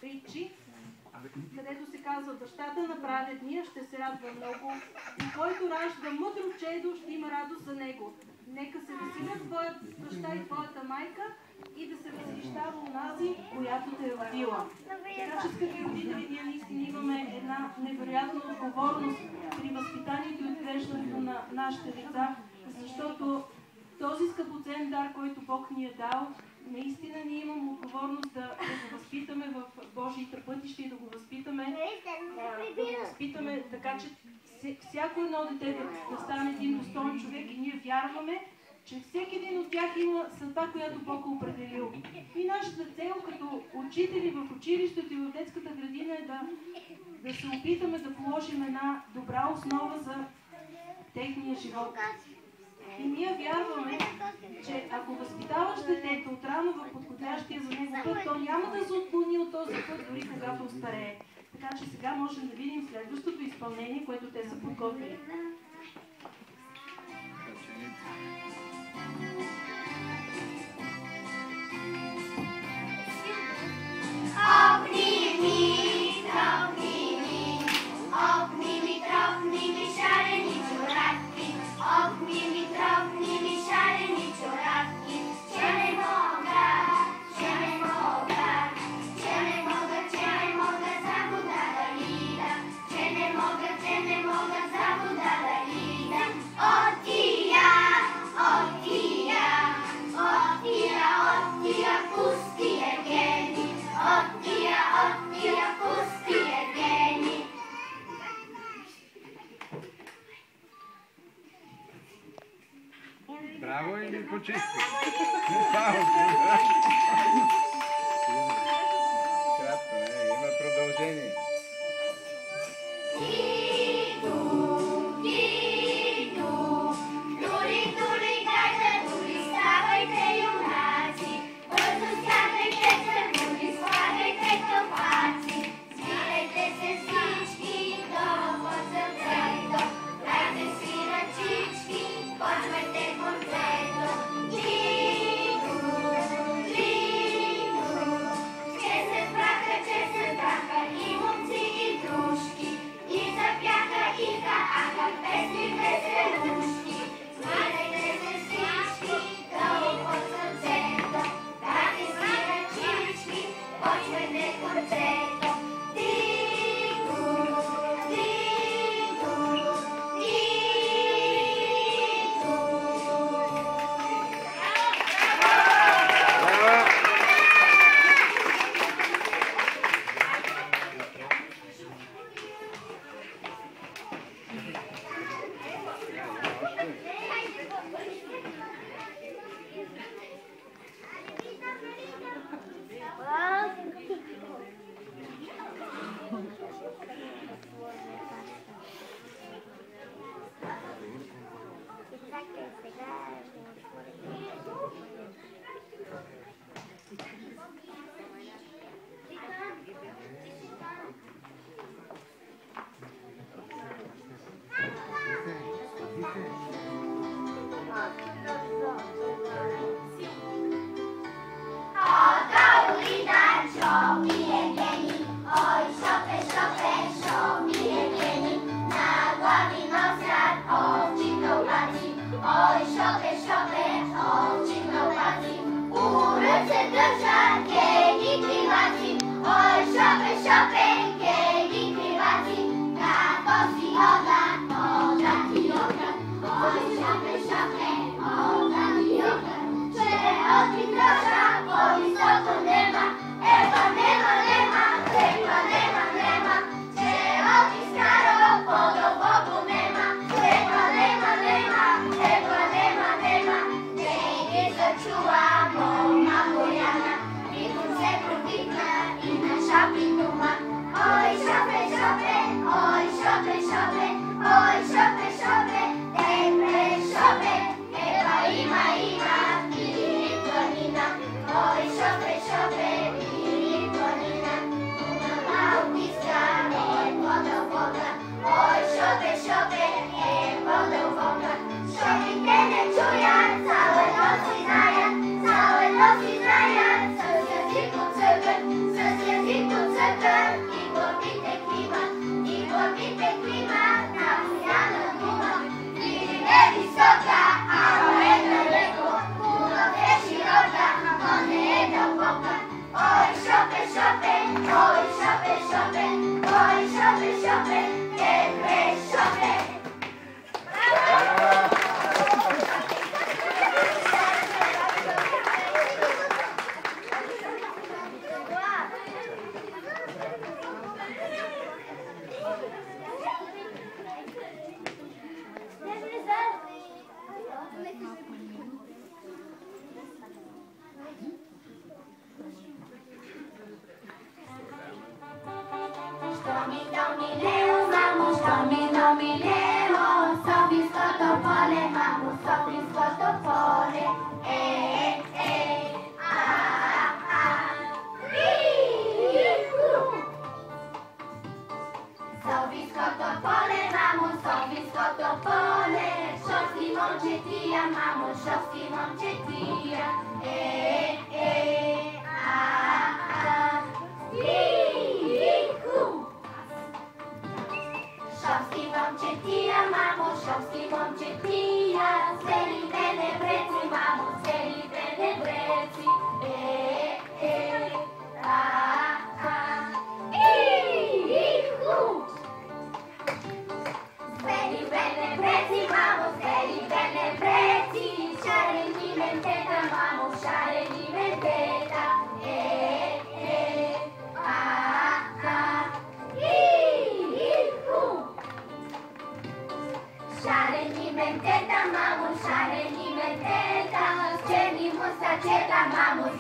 притчи, където се казва: бащата на праведния ще се радва много и който ражда мъдро чедо, ще има радост за него. Нека се веселят твоят баща и твоята майка и да се възхищава онази, която те е родила. Така че, скъпи родители, ние наистина имаме една невероятна отговорност при възпитанието и отглеждането на нашите деца, защото този скъпоценен дар, който Бог ни е дал, наистина ние имаме отговорност да го възпитаме в Божиите пътища и да го възпитаме така, че всяко едно дете да стане един достоен човек, и ние вярваме, че всеки един от тях има съдба, която Бог е определил. И нашата цел като учители в училището и в детската градина е да се опитаме да положим една добра основа за техния живот. И ние вярваме, че ако възпитаваш детето отрано в подходящия за него път, то няма да се отклони от този път, дори когато остарее. Така че сега можем да видим следващото изпълнение, което те са подготвили. Браво или почисти? Кратко, има продължение. Чувamo, Мама Бояна, никой се противна и наша придума. Menteta, mamo, szaleni menteta, chcieli mu stać, mamo,